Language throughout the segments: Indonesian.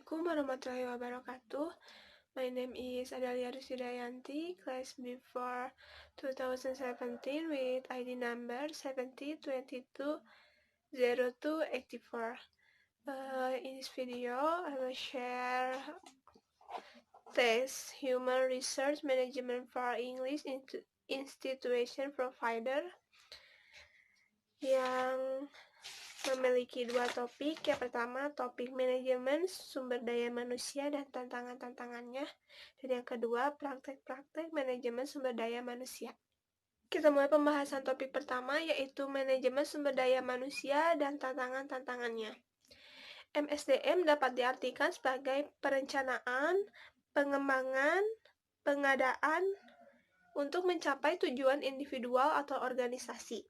Assalamualaikum warahmatullahi wabarakatuh. My name is Adalia Rusidayanti, class B4 2017 with ID number 70220284. In this video, I will share test Human Research Management for English Institution Provider yang memiliki dua topik. Yang pertama, topik manajemen sumber daya manusia dan tantangan-tantangannya. Dan yang kedua, praktek-praktek manajemen sumber daya manusia. Kita mulai pembahasan topik pertama, yaitu manajemen sumber daya manusia dan tantangan-tantangannya. MSDM dapat diartikan sebagai perencanaan, pengembangan, pengadaan untuk mencapai tujuan individual atau organisasi.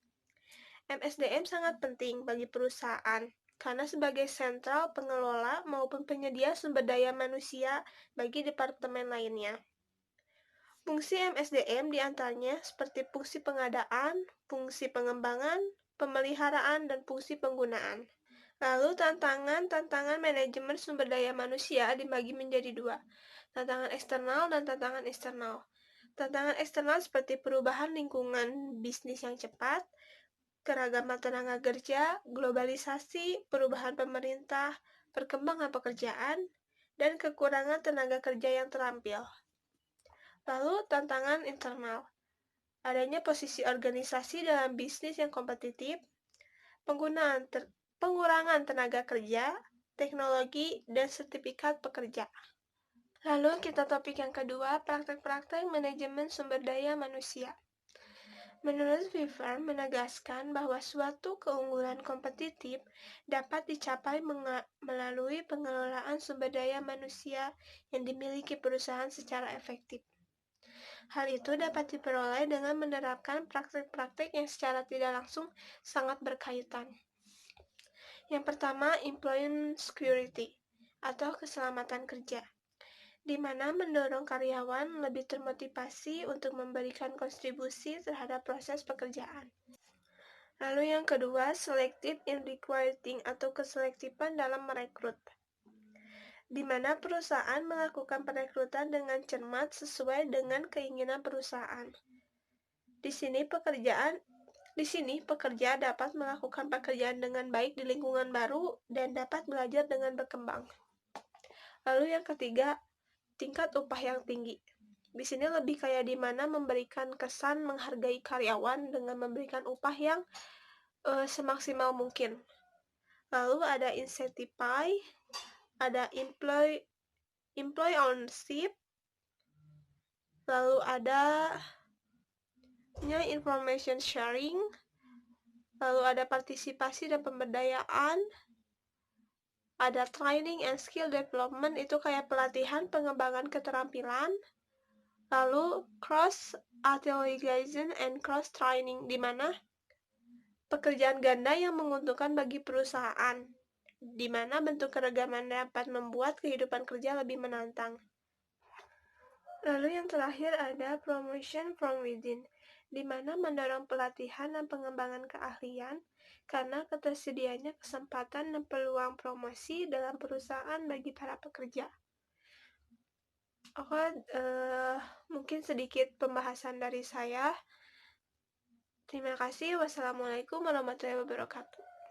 MSDM sangat penting bagi perusahaan karena sebagai sentral pengelola maupun penyedia sumber daya manusia bagi departemen lainnya. Fungsi MSDM diantaranya seperti fungsi pengadaan, fungsi pengembangan, pemeliharaan, dan fungsi penggunaan. Lalu tantangan manajemen sumber daya manusia dibagi menjadi dua, tantangan eksternal dan tantangan internal. Tantangan eksternal seperti perubahan lingkungan bisnis yang cepat, keragaman tenaga kerja, globalisasi, perubahan pemerintah, perkembangan pekerjaan, dan kekurangan tenaga kerja yang terampil. Lalu tantangan internal, adanya posisi organisasi dalam bisnis yang kompetitif, pengurangan tenaga kerja, teknologi, dan sertifikat pekerja. Lalu kita topik yang kedua, praktek-praktek manajemen sumber daya manusia. Menurut Weaver menegaskan bahwa suatu keunggulan kompetitif dapat dicapai melalui pengelolaan sumber daya manusia yang dimiliki perusahaan secara efektif. Hal itu dapat diperoleh dengan menerapkan praktek-praktek yang secara tidak langsung sangat berkaitan. Yang pertama, employment security atau keselamatan kerja, di mana mendorong karyawan lebih termotivasi untuk memberikan kontribusi terhadap proses pekerjaan. Lalu yang kedua, selective in recruiting atau keselektifan dalam merekrut, di mana perusahaan melakukan perekrutan dengan cermat sesuai dengan keinginan perusahaan. Di sini pekerja dapat melakukan pekerjaan dengan baik di lingkungan baru dan dapat belajar dengan berkembang. Lalu yang ketiga, tingkat upah yang tinggi. Di sini lebih kayak di mana memberikan kesan menghargai karyawan dengan memberikan upah yang semaksimal mungkin. Lalu ada incentive pay, ada employee ownership, lalu ada information sharing, lalu ada partisipasi dan pemberdayaan, ada training and skill development, itu kayak pelatihan pengembangan keterampilan. Lalu cross utilization and cross training, di mana pekerjaan ganda yang menguntungkan bagi perusahaan, di mana bentuk keragaman dapat membuat kehidupan kerja lebih menantang. Lalu yang terakhir ada promotion from within, di mana mendorong pelatihan dan pengembangan keahlian karena ketersediaannya kesempatan dan peluang promosi dalam perusahaan bagi para pekerja. Mungkin sedikit pembahasan dari saya. Terima kasih. Wassalamualaikum warahmatullahi wabarakatuh.